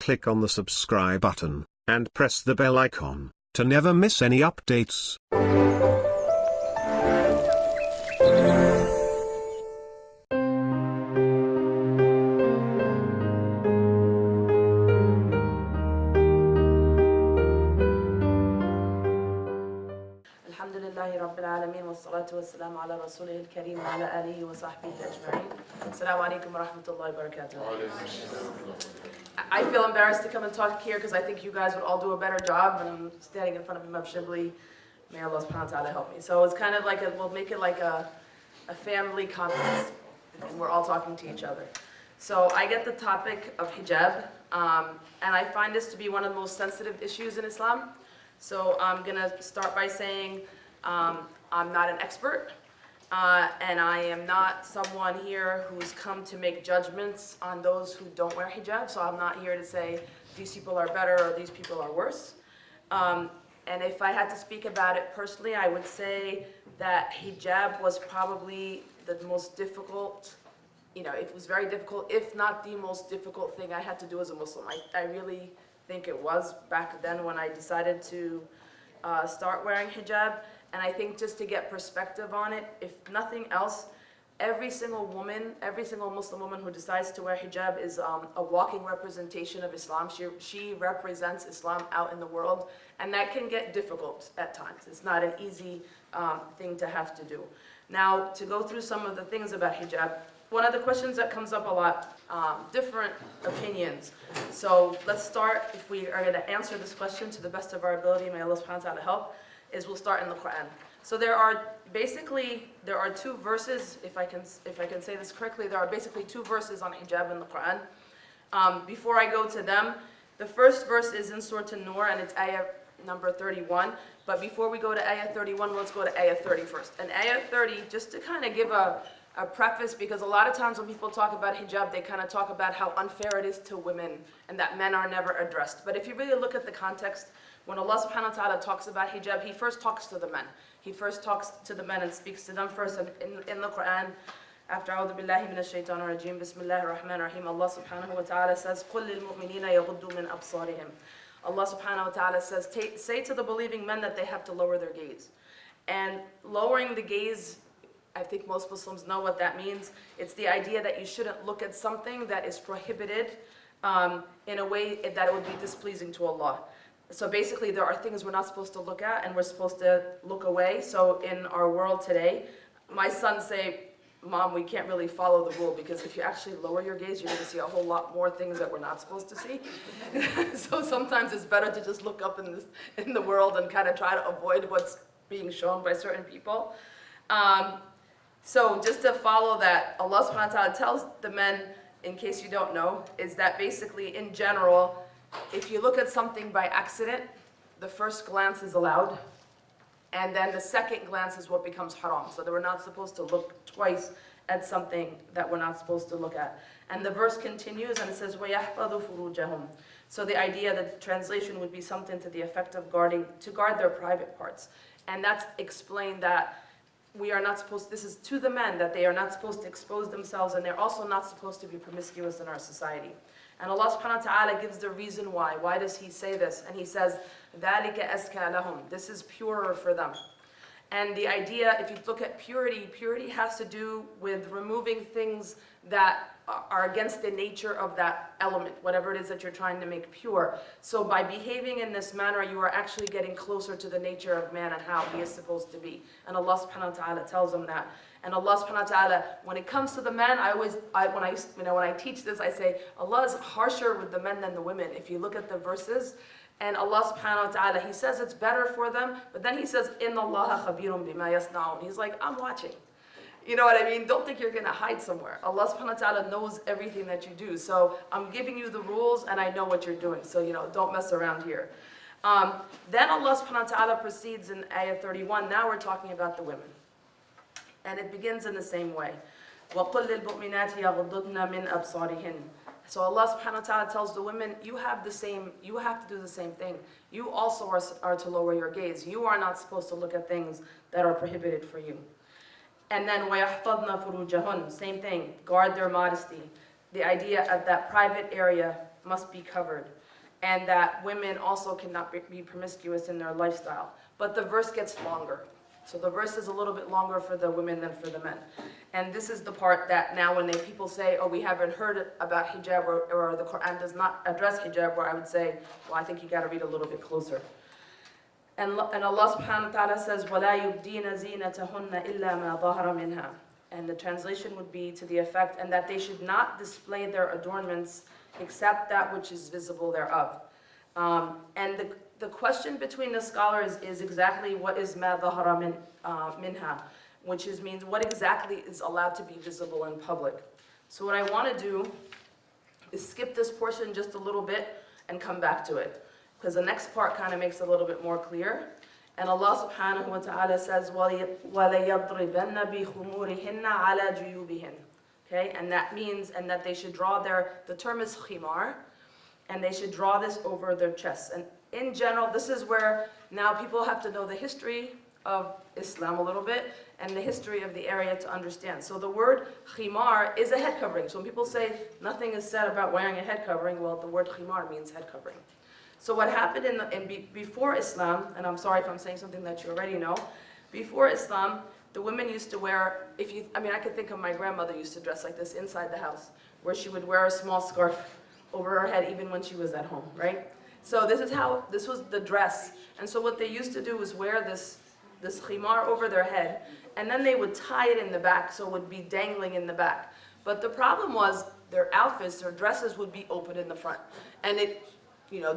click on the subscribe button, and press the bell icon, to never miss any updates. Alhamdulillahi Rabbil Alameen wa salatu wa salam ala Rasulih al-Kareem wa ala alihi wa sahbihi ajma'in. Assalamu alaikum wa rahmatullahi wa barakatuh. I feel embarrassed to come and talk here because I think you guys would all do a better job, and I'm standing in front of Imam Shibli. May Allah subhanahu wa ta'ala help me. So it's kind of like we'll make it like a family conference, and we're all talking to each other. So I get the topic of hijab, and I find this to be one of the most sensitive issues in Islam. So I'm going to start by saying I'm not an expert, and I am not someone here who's come to make judgments on those who don't wear hijab. So I'm not here to say these people are better or these people are worse. And if I had to speak about it personally, I would say that hijab was probably the most difficult, it was very difficult, if not the most difficult thing I had to do as a Muslim. I really think it was back then when I decided to start wearing hijab. And I think just to get perspective on it, if nothing else, every single woman, every single Muslim woman who decides to wear hijab is a walking representation of Islam. She represents Islam out in the world, and that can get difficult at times. It's not an easy thing to have to do. Now, to go through some of the things about hijab, one of the questions that comes up a lot, different opinions. So let's start, if we are going to answer this question to the best of our ability, may Allah subhanahu wa ta'ala help, is we'll start in the Quran. So there are two verses, if I can say this correctly, there are basically two verses on hijab in the Quran. Before I go to them, the first verse is in Surah An-Nur, and it's ayah number 31. But before we go to ayah 31, let's go to ayah 30 first. And ayah 30, just to kind of give a preface, because a lot of times when people talk about hijab, they kind of talk about how unfair it is to women and that men are never addressed. But if you really look at the context, when Allah subhanahu wa ta'ala talks about hijab, He first talks to the men. He first talks to the men and speaks to them first. And in the Quran, after A'udhu Billahi Minash Shaitanir Rajeem, Bismillahir Rahmanir Rahim, Allah subhanahu wa ta'ala says, قُلْ لِلْمُؤْمِنِينَ يَغُضُّوا مِنْ أَبْصَارِهِمْ. Allah subhanahu wa ta'ala says, say to the believing men that they have to lower their gaze. And lowering the gaze, I think most Muslims know what that means. It's the idea that you shouldn't look at something that is prohibited in a way that it would be displeasing to Allah. So basically there are things we're not supposed to look at and we're supposed to look away. So in our world today, my sons say, Mom, we can't really follow the rule because if you actually lower your gaze, you're going to see a whole lot more things that we're not supposed to see. So sometimes it's better to just look up in the world and kind of try to avoid what's being shown by certain people. So just to follow that, Allah subhanahu wa ta'ala tells the men, in case you don't know, is that basically in general, if you look at something by accident, the first glance is allowed, and then the second glance is what becomes haram. So that we're not supposed to look twice at something that we're not supposed to look at. And the verse continues and it says, وَيَحْفَظُ فُرُوجَهُمْ. So the idea, the translation would be something to the effect of guard their private parts. And that's explained that we are not supposed, this is to the men, that they are not supposed to expose themselves, and they're also not supposed to be promiscuous in our society. And Allah subhanahu wa ta'ala gives the reason why. Why does He say this? And He says, ذَلِكَ أَزْكَى لَهُمْ. This is purer for them. And the idea, if you look at purity, purity has to do with removing things that are against the nature of that element, whatever it is that you're trying to make pure. So by behaving in this manner, you are actually getting closer to the nature of man and how he is supposed to be. And Allah subhanahu wa ta'ala tells them that. And Allah subhanahu wa ta'ala, when it comes to the men, when I teach this, I say, Allah is harsher with the men than the women. If you look at the verses, and Allah subhanahu wa ta'ala, He says it's better for them, but then He says, إِنَّ اللَّهَ خَبِيرٌ بِمَا يَصْنَعُونَ. He's like, I'm watching. You know what I mean? Don't think you're going to hide somewhere. Allah subhanahu wa ta'ala knows everything that you do. So I'm giving you the rules and I know what you're doing. So, don't mess around here. Then Allah subhanahu wa ta'ala proceeds in ayah 31. Now we're talking about the women. And it begins in the same way. وَقُلْ لِلْمُؤْمِنَاتِ يَغُضُّضْنَ مِنْ أَبْصَارِهِنَّ. So Allah subhanahu wa ta'ala tells the women, you have to do the same thing. You also are to lower your gaze. You are not supposed to look at things that are prohibited for you. And then وَيَحْفَظْنَ فُرُوجَهُنَّ. Same thing, guard their modesty. The idea of that private area, must be covered, and that women also cannot be promiscuous in their lifestyle. But the verse gets longer. So the verse is a little bit longer for the women than for the men. And this is the part that now when people say, oh, we haven't heard about hijab, or the Quran does not address hijab, where I would say, well, I think you got to read a little bit closer. And Allah subhanahu wa ta'ala says, وَلَا يُبْدِينَ زِينَتَهُنَّ إِلَّا مَا ظَهَرَ مِنْهَا. And the translation would be to the effect, and that they should not display their adornments except that which is visible thereof. And the question between the scholars is exactly what is مَا ظَهَرَ مِنْهَا, which means what exactly is allowed to be visible in public. So what I want to do is skip this portion just a little bit and come back to it, because the next part kind of makes it a little bit more clear. And Allah subhanahu wa ta'ala says, وَلَيَضْرِبَنَّ بِخُمُورِهِنَّ عَلَى جُيُوبِهِنَّ. Okay, and that means, and that they should draw the term is khimar, and they should draw this over their chests. And in general, this is where now people have to know the history of Islam a little bit, and the history of the area to understand. So the word khimar is a head covering. So when people say nothing is said about wearing a head covering, well, the word khimar means head covering. So what happened before Islam, and I'm sorry if I'm saying something that you already know, before Islam, the women used to wear, I could think of my grandmother used to dress like this inside the house, where she would wear a small scarf over her head even when she was at home, right? So this was the dress. And so what they used to do was wear this khimar over their head, and then they would tie it in the back, so it would be dangling in the back. But the problem was their outfits, their dresses would be open in the front. And it,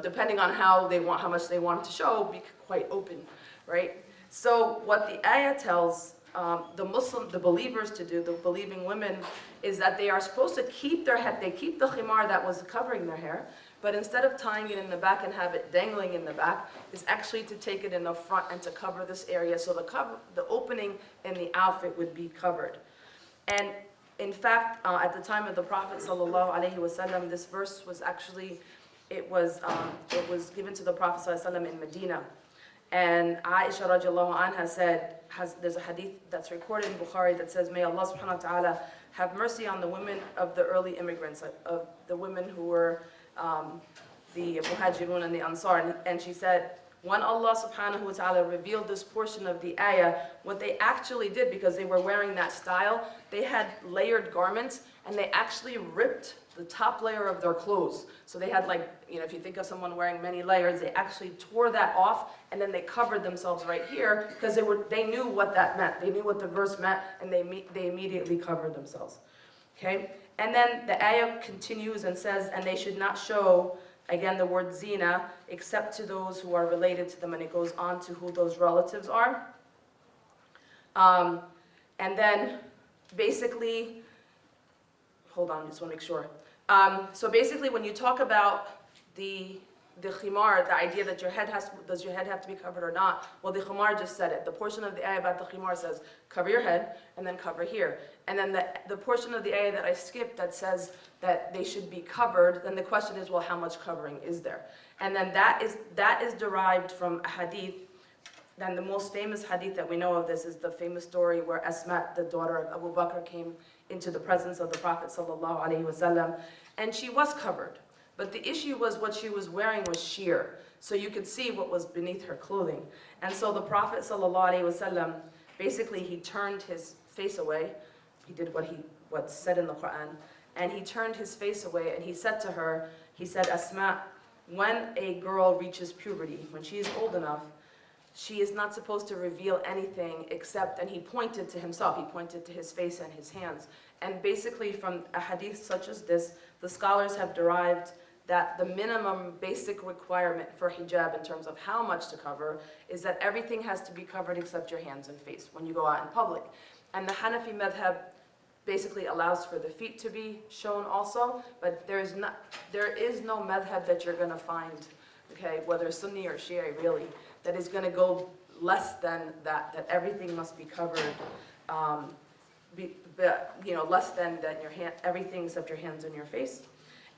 depending on how much they wanted to show, be quite open, right? So what the ayah tells the believers to do, the believing women, is that they are supposed to keep their head, they keep the khimar that was covering their hair, but instead of tying it in the back and have it dangling in the back, is actually to take it in the front and to cover this area, so the opening in the outfit would be covered. And in fact, at the time of the Prophet ﷺ, this verse was actually, it was given to the Prophet ﷺ in Medina. And Aisha radiallahu anha said, there's a hadith that's recorded in Bukhari that says, may Allah subhanahu wa ta'ala have mercy on the women of the early immigrants, of the women who were the Muhajirun and the Ansar. And she said, when Allah subhanahu wa ta'ala revealed this portion of the ayah, what they actually did, because they were wearing that style, they had layered garments, and they actually ripped the top layer of their clothes. So they had if you think of someone wearing many layers, they actually tore that off, and then they covered themselves right here, because they knew what that meant. They knew what the verse meant, and they immediately covered themselves. Okay? And then the ayah continues and says, and they should not show, again, the word zina, except to those who are related to them, and it goes on to who those relatives are. And then, basically, hold on, I just want to make sure. So basically, when you talk about the khimar, the idea that does your head have to be covered or not? Well, the khimar just said it. The portion of the ayah about the khimar says, cover your head, and then cover here. And then the portion of the ayah that I skipped that says that they should be covered, then the question is, well, how much covering is there? And then that is derived from a hadith. Then the most famous hadith that we know of this is the famous story where Asma, the daughter of Abu Bakr, came into the presence of the Prophet ﷺ, and she was covered. But the issue was what she was wearing was sheer, so you could see what was beneath her clothing. And so the Prophet ﷺ, basically he turned his face away. He did what's said in the Quran, and he turned his face away, and he said to her, he said, Asma, when a girl reaches puberty, when she is old enough, she is not supposed to reveal anything except, and he pointed to himself, he pointed to his face and his hands. And basically from a hadith such as this, the scholars have derived that the minimum basic requirement for hijab in terms of how much to cover is that everything has to be covered except your hands and face when you go out in public. And the Hanafi madhab basically allows for the feet to be shown also, but there is no madhab that you're going to find, okay, whether Sunni or Shia really, that is going to go less than that everything must be covered, less than your hand, everything except your hands and your face.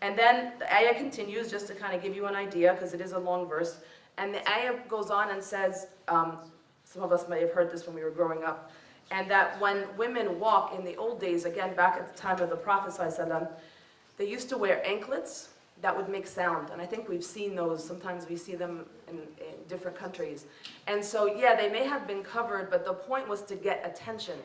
And then the ayah continues, just to kind of give you an idea, because it is a long verse, and the ayah goes on and says, some of us may have heard this when we were growing up, and that when women walk in the old days, again back at the time of the Prophet ﷺ, they used to wear anklets, that would make sound. And I think we've seen those. Sometimes we see them in different countries. And so, yeah, they may have been covered, but the point was to get attention.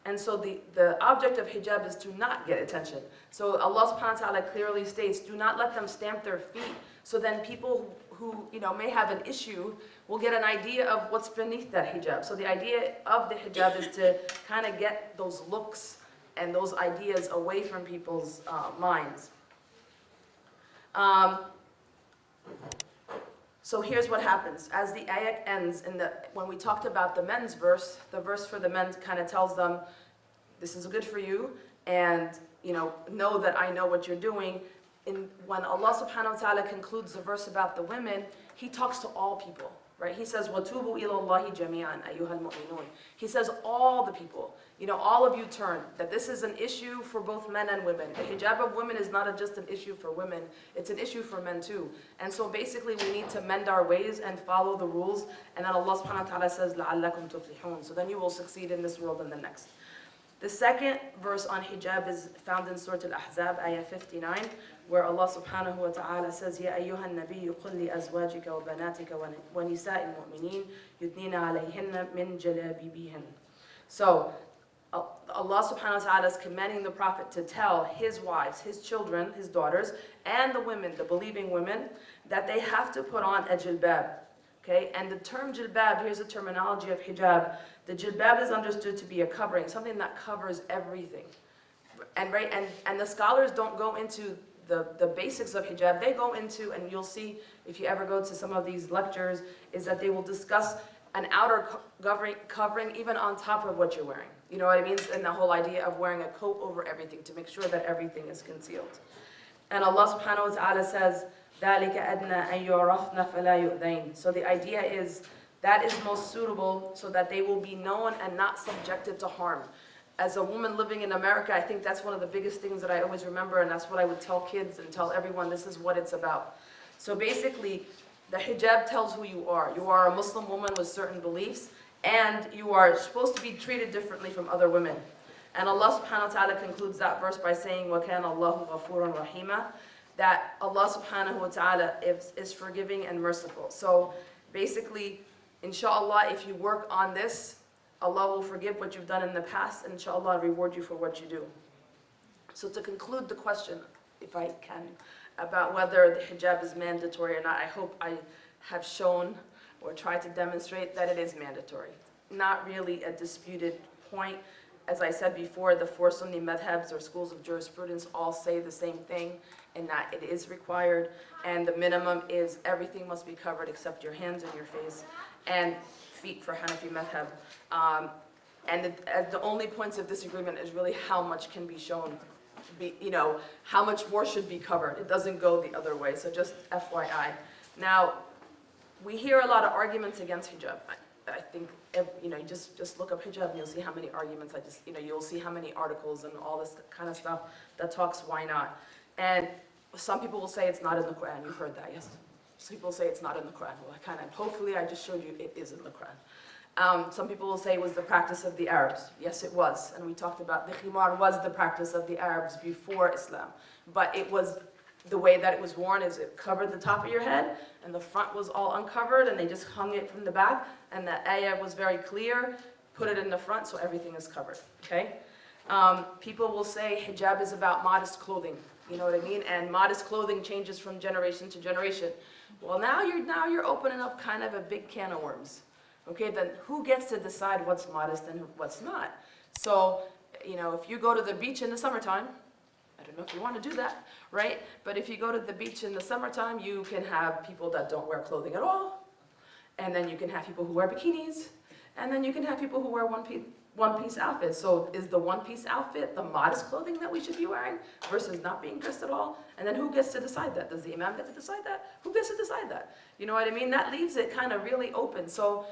And so the object of hijab is to not get attention. So Allah subhanahu wa ta'ala clearly states, do not let them stamp their feet. So then people who may have an issue will get an idea of what's beneath that hijab. So the idea of the hijab is to kind of get those looks and those ideas away from people's minds. So here's what happens. As the ayat ends, when we talked about the men's verse, the verse for the men kind of tells them, this is good for you, and know that I know what you're doing. When Allah subhanahu wa ta'ala concludes the verse about the women, He talks to all people, right? He says, وَتُوبُوا إِلَى اللَّهِ جَمِيعًا أَيُّهَا الْمُؤْمِنُونَ. He says, all the people, all of you turn, that this is an issue for both men and women. The hijab of women is not just an issue for women, it's an issue for men too. And so basically we need to mend our ways and follow the rules, and then Allah subhanahu wa ta'ala says, لَعَلَّكُمْ تُفْلِحُونَ. So then you will succeed in this world and the next. The second verse on hijab is found in Surah Al-Ahzab, ayah 59, where Allah subhanahu wa ta'ala says, يَا أَيُّهَا النَّبِيُّ قُلْ لِأَزْوَاجِكَ وَبَنَاتِكَ وَنِسَاءِ الْمُؤْمِنِينَ يُدْنِينَ عَلَيْهِنَّ مِنْ جَلَابِيبِهِنَّ. So Allah subhanahu wa ta'ala is commanding the Prophet to tell his wives, his children, his daughters, and the women, the believing women, that they have to put on a jilbab. Okay? And the term jilbab, here's the terminology of hijab. The jilbab is understood to be a covering, something that covers everything. And the scholars don't go into the basics of hijab. They go into, and you'll see if you ever go to some of these lectures, is that they will discuss an outer covering even on top of what you're wearing. You know what I mean? And the whole idea of wearing a coat over everything to make sure that everything is concealed. And Allah subhanahu wa ta'ala says, ذَلِكَ أَدْنَى أَن يُعْرَفْنَ فَلَا يُؤْذَيْنَ. So the idea is, that is most suitable so that they will be known and not subjected to harm. As a woman living in America, I think that's one of the biggest things that I always remember, and that's what I would tell kids and tell everyone, this is what it's about. So basically, the hijab tells who you are. You are a Muslim woman with certain beliefs, and you are supposed to be treated differently from other women. And Allah subhanahu wa ta'ala concludes that verse by saying, وَكَانَ اللَّهُ غَفُورًا رَحِيمًا, that Allah subhanahu wa ta'ala is forgiving and merciful. So basically, inshallah, if you work on this, Allah will forgive what you've done in the past, and inshallah reward you for what you do. So to conclude the question, if I can, about whether the hijab is mandatory or not, I hope I have shown or tried to demonstrate that it is mandatory. Not really a disputed point. As I said before, the four Sunni madhabs or schools of jurisprudence all say the same thing, in that it is required, and the minimum is everything must be covered except your hands and your face, and feet for Hanafi madhab. And the only points of disagreement is really how much can be shown, how much more should be covered. It doesn't go the other way, so just FYI. Now, we hear a lot of arguments against hijab. I think, you just look up hijab and you'll see how many arguments, you'll see how many articles and all this kind of stuff that talks why not. And some people will say it's not in the Quran. You've heard that, yes? Some people say it's not in the Quran. Well, hopefully I just showed you it is in the Quran. Some people will say it was the practice of the Arabs. Yes, it was. And we talked about the khimar was the practice of the Arabs before Islam. But it was, the way that it was worn is it covered the top of your head, and the front was all uncovered, and they just hung it from the back. And the ayah was very clear, put it in the front so everything is covered, okay? People will say hijab is about modest clothing. You know what I mean? And modest clothing changes from generation to generation. Well, now you're opening up kind of a big can of worms. Okay, then who gets to decide what's modest and what's not? So, if you go to the beach in the summertime, I don't know if you want to do that, right? But if you go to the beach in the summertime, you can have people that don't wear clothing at all. And then you can have people who wear bikinis. And then you can have people who wear one-piece outfits. So is the one-piece outfit the modest clothing that we should be wearing versus not being dressed at all? And then who gets to decide that? Does the imam get to decide that? Who gets to decide that? You know what I mean? That leaves it kind of really open. So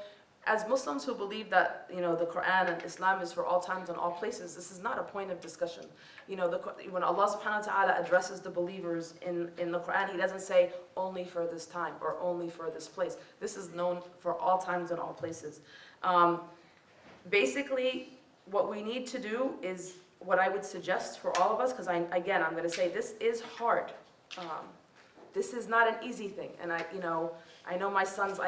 as Muslims who believe that, the Quran and Islam is for all times and all places, this is not a point of discussion. When Allah subhanahu wa ta'ala addresses the believers in the Quran, He doesn't say only for this time or only for this place. This is known for all times and all places. Basically, what we need to do is, what I would suggest for all of us, because I'm going to say this is hard. this is not an easy thing. And I know my sons,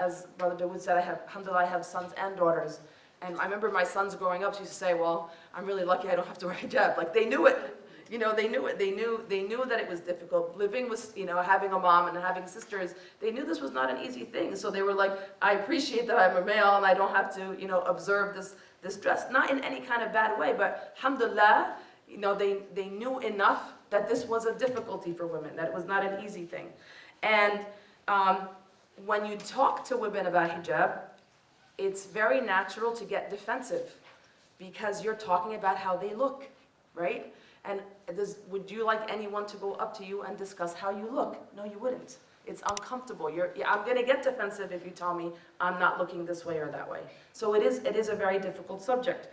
as Brother Dawood said, alhamdulillah, I have sons and daughters. And I remember my sons growing up, she used to say, well, I'm really lucky I don't have to wear hijab. Like, they knew it. They knew it. They knew that it was difficult. Living with, having a mom and having sisters, they knew this was not an easy thing. So they were like, I appreciate that I'm a male and I don't have to, observe this dress. Not in any kind of bad way, but alhamdulillah, they knew enough that this was a difficulty for women, that it was not an easy thing. And when you talk to women about hijab, it's very natural to get defensive because you're talking about how they look, right? And would you like anyone to go up to you and discuss how you look? No, you wouldn't. It's uncomfortable. I'm going to get defensive if you tell me I'm not looking this way or that way. So it is a very difficult subject.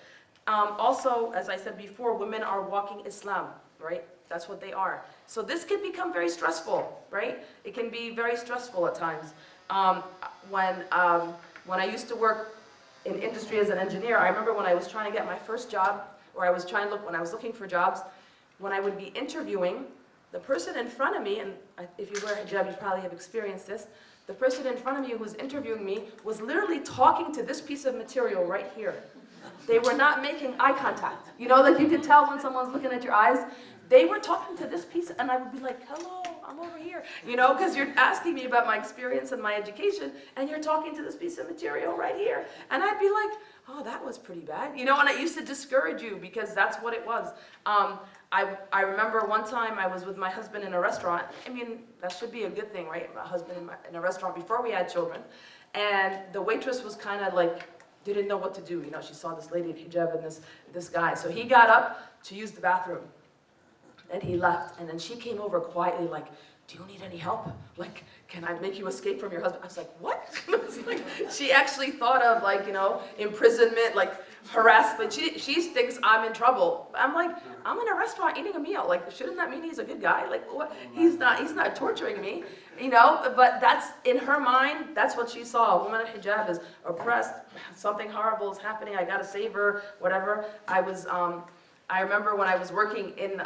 Also, as I said before, women are walking Islam, right? That's what they are. So this can become very stressful, right? It can be very stressful at times. When I used to work in industry as an engineer, I remember when I was trying to get my first job, or when I was looking for jobs, when I would be interviewing, the person in front of me, and if you wear hijab, you probably have experienced this, the person in front of me who was interviewing me was literally talking to this piece of material right here. They were not making eye contact. Like you can tell when someone's looking at your eyes. They were talking to this piece, and I would be like, hello, I'm over here. Because you're asking me about my experience and my education, and you're talking to this piece of material right here. And I'd be like, oh, that was pretty bad. And I used to discourage you because that's what it was. I remember one time I was with my husband in a restaurant. I mean, that should be a good thing, right? My husband in a restaurant before we had children. And the waitress was kind of like, didn't know what to do. She saw this lady in hijab and this guy. So he got up to use the bathroom. And he left. And then she came over quietly like, do you need any help? Like, can I make you escape from your husband? I was like, what? She actually thought of imprisonment, harassment. She thinks I'm in trouble. I'm like, I'm in a restaurant eating a meal. Like, shouldn't that mean he's a good guy? Like, what? He's not torturing me, But that's, in her mind, that's what she saw. A woman in hijab is oppressed. Something horrible is happening. I gotta save her, whatever. I remember when I was working in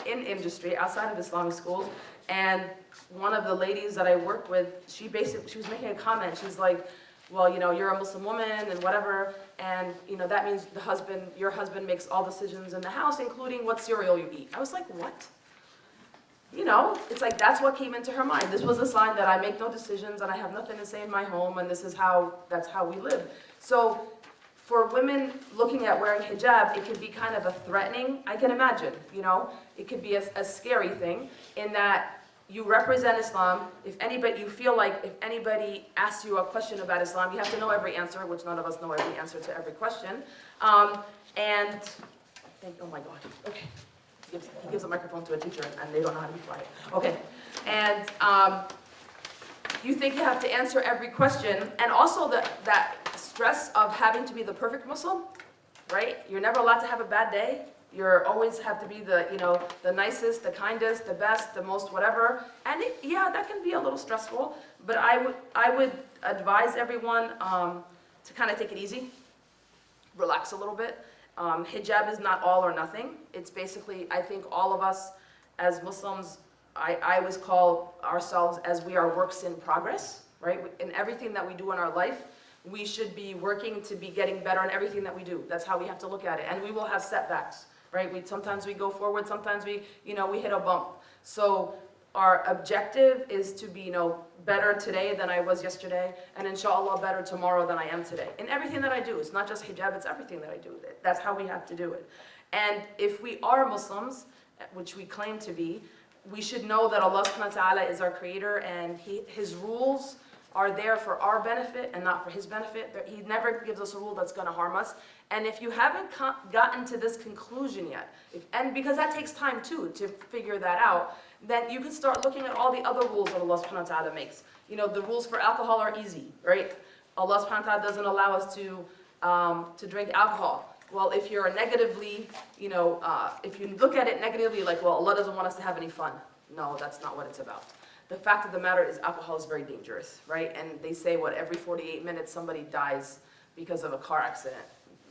industry outside of Islamic schools, and one of the ladies that I worked with, she was making a comment. She's like, well, you're a Muslim woman and whatever, and that means your husband makes all decisions in the house, including what cereal you eat. I was like, what? It's like that's what came into her mind. This was a sign that I make no decisions and I have nothing to say in my home, and that's how we live. So for women looking at wearing hijab, it can be kind of a threatening, I can imagine, it could be a scary thing in that you represent Islam. You feel like if anybody asks you a question about Islam, you have to know every answer, which none of us know every answer to every question. Oh my God, okay. He gives a microphone to a teacher and they don't know how to be quiet. Okay, and you think you have to answer every question, and also that stress of having to be the perfect Muslim, right? You're never allowed to have a bad day. You always have to be the nicest, the kindest, the best, the most whatever. And that can be a little stressful, but I would advise everyone to kind of take it easy, relax a little bit. Hijab is not all or nothing. It's basically, I think all of us as Muslims, I always call ourselves as we are works in progress, right? In everything that we do in our life, we should be working to be getting better in everything that we do. That's how we have to look at it. And we will have setbacks, right? Sometimes we go forward, sometimes we hit a bump. So our objective is to be, better today than I was yesterday, and inshallah better tomorrow than I am today. In everything that I do, it's not just hijab, it's everything that I do. That's how we have to do it. And if we are Muslims, which we claim to be, we should know that Allah subhanahu wa ta'ala is our creator, and His rules are there for our benefit and not for His benefit. He never gives us a rule that's going to harm us. And if you haven't gotten to this conclusion yet, and because that takes time too to figure that out, then you can start looking at all the other rules that Allah subhanahu wa ta'ala makes. The rules for alcohol are easy, right? Allah subhanahu wa ta'ala doesn't allow us to drink alcohol. Well, if you're negatively, if you look at it negatively, like, well, Allah doesn't want us to have any fun. No, that's not what it's about. The fact of the matter is alcohol is very dangerous, right? And they say, every 48 minutes somebody dies because of a car accident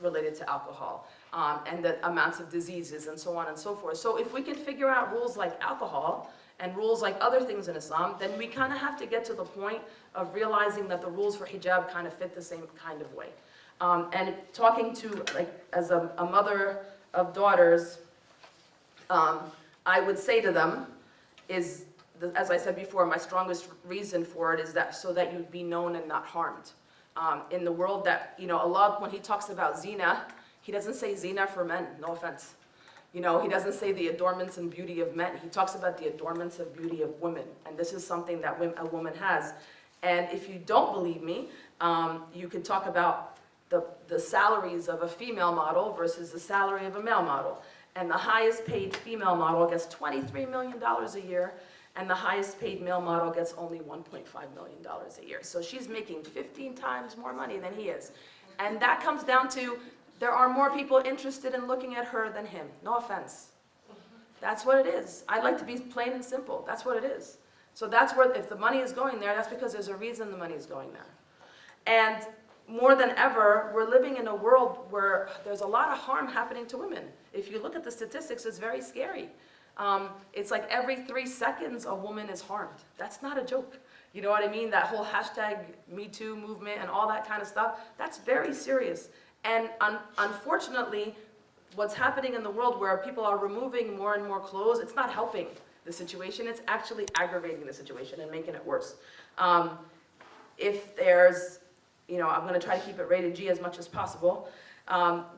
related to alcohol, and the amounts of diseases and so on and so forth. So if we can figure out rules like alcohol, and rules like other things in Islam, then we kind of have to get to the point of realizing that the rules for hijab kind of fit the same kind of way. And talking to, like, as a mother of daughters, I would say to them is, as I said before, my strongest reason for it is that so that you'd be known and not harmed. In the world that, you know, Allah, when He talks about zina, He doesn't say zina for men, no offense. You know, He doesn't say the adornments and beauty of men. He talks about the adornments of beauty of women. And this is something that a woman has. And if you don't believe me, you could talk about the salaries of a female model versus the salary of a male model. And the highest paid female model gets $23 million a year, and the highest paid male model gets only $1.5 million a year. So she's making 15 times more money than he is. And that comes down to, there are more people interested in looking at her than him. No offense. That's what it is. I'd like to be plain and simple. That's what it is. So that's where, if the money is going there, that's because there's a reason the money is going there. And more than ever, we're living in a world where there's a lot of harm happening to women. If you look at the statistics, it's very scary. It's like every 3 seconds a woman is harmed. That's not a joke. You know what I mean? That whole hashtag Me Too movement and all that kind of stuff, that's very serious. And unfortunately, what's happening in the world where people are removing more and more clothes, it's not helping the situation, it's actually aggravating the situation and making it worse. If there's, you know, I'm going to try to keep it rated G as much as possible.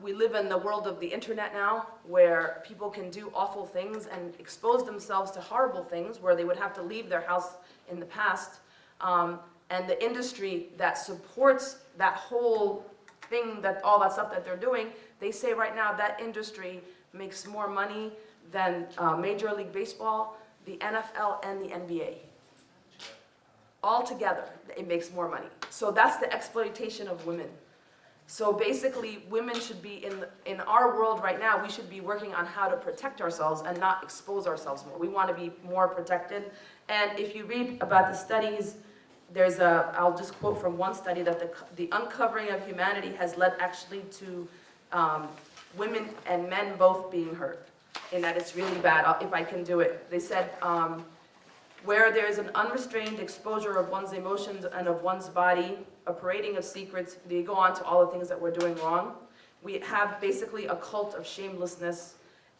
We live in the world of the internet now, where people can do awful things and expose themselves to horrible things where they would have to leave their house in the past. And the industry that supports that whole thing, that all that stuff that they're doing, they say right now that industry makes more money than Major League Baseball, the NFL, and the NBA. All together, it makes more money. So that's the exploitation of women. So basically, women should be, in our world right now, we should be working on how to protect ourselves and not expose ourselves more. We want to be more protected. And if you read about the studies, there's I'll just quote from one study, that the uncovering of humanity has led actually to women and men both being hurt, and that it's really bad, if I can do it. They said, where there is an unrestrained exposure of one's emotions and of one's body, a parading of secrets, they go on to all the things that we're doing wrong. We have basically a cult of shamelessness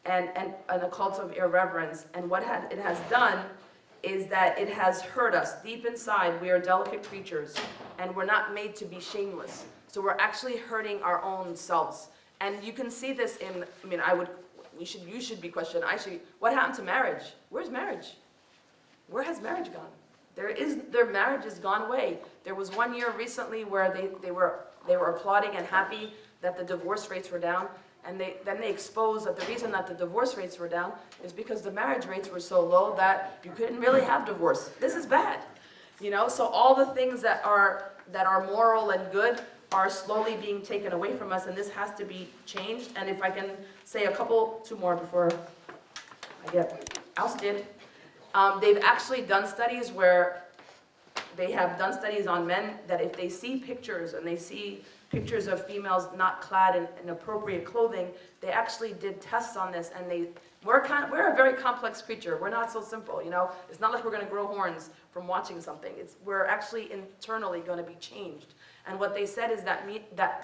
and a cult of irreverence. And what it has done is that it has hurt us. Deep inside, we are delicate creatures, and we're not made to be shameless. So we're actually hurting our own selves. And you can see this in, I mean, you should be questioned. What happened to marriage? Where's marriage? Where has marriage gone? Their marriage has gone away. There was one year recently where they were applauding and happy that the divorce rates were down, and then they exposed that the reason that the divorce rates were down is because the marriage rates were so low that you couldn't really have divorce. This is bad, you know. So all the things that are moral and good are slowly being taken away from us, and this has to be changed. And if I can say two more before I get ousted. They've actually done studies where they have done studies on men that if they see pictures and they see pictures of females not clad in appropriate clothing, they actually did tests on this, and we're a very complex creature. We're not so simple, you know. It's not like we're going to grow horns from watching something. We're actually internally going to be changed. And what they said is that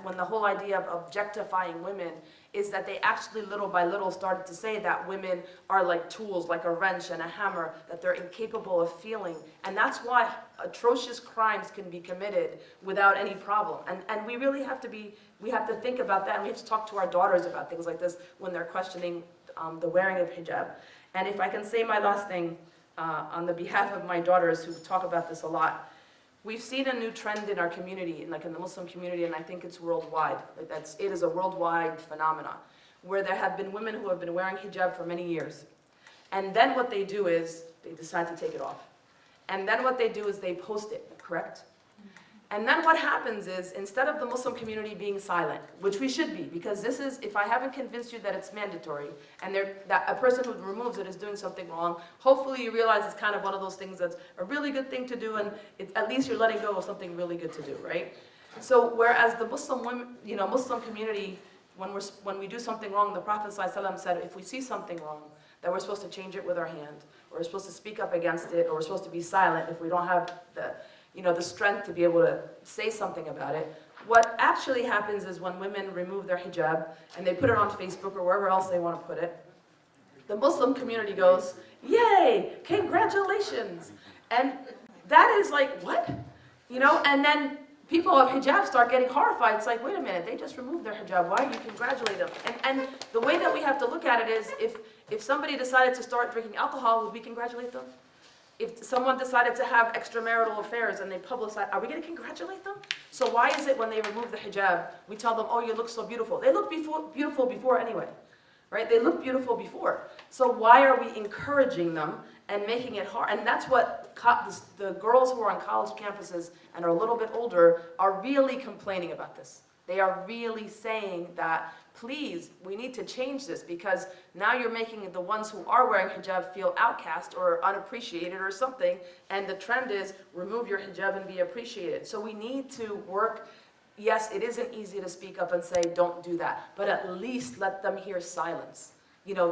when the whole idea of objectifying women is that they actually little by little started to say that women are like tools, like a wrench and a hammer, that they're incapable of feeling. And that's why atrocious crimes can be committed without any problem. And we really have to think about that, and we have to talk to our daughters about things like this when they're questioning the wearing of hijab. And if I can say my last thing on the behalf of my daughters who talk about this a lot, we've seen a new trend in our community, in the Muslim community, and I think it's worldwide. It is a worldwide phenomenon, where there have been women who have been wearing hijab for many years. And then what they do is, they decide to take it off. And then what they do is they post it, correct? And then what happens is, instead of the Muslim community being silent, which we should be, because this is, if I haven't convinced you that it's mandatory, and that a person who removes it is doing something wrong, hopefully you realize it's kind of one of those things that's a really good thing to do, and at least you're letting go of something really good to do, right? So whereas the Muslim women, Muslim community, when we do something wrong, the Prophet ﷺ said, if we see something wrong, that we're supposed to change it with our hand, or we're supposed to speak up against it, or we're supposed to be silent if we don't have the strength to be able to say something about it. What actually happens is when women remove their hijab and they put it on Facebook or wherever else they want to put it, the Muslim community goes, yay, congratulations. And that is like, what? And then people of hijab start getting horrified. It's like, wait a minute, they just removed their hijab. Why do you congratulate them? And the way that we have to look at it is, if somebody decided to start drinking alcohol, would we congratulate them? If someone decided to have extramarital affairs and they publicize, are we going to congratulate them? So why is it when they remove the hijab, we tell them, oh, you look so beautiful? They look beautiful before anyway, right? They look beautiful before. So why are we encouraging them and making it hard? And that's what the girls who are on college campuses and are a little bit older are really complaining about this. They are really saying that, please, we need to change this, because now you're making the ones who are wearing hijab feel outcast or unappreciated or something, and the trend is remove your hijab and be appreciated. So we need to work. Yes, it isn't easy to speak up and say, don't do that, but at least let them hear silence.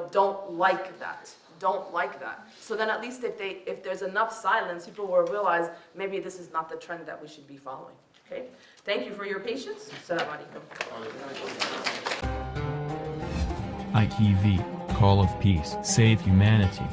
Don't like that. Don't like that. So then at least if there's enough silence, people will realize maybe this is not the trend that we should be following. Okay? Thank you for your patience. Assalamu alaikum. ITV, Call of Peace, Save Humanity.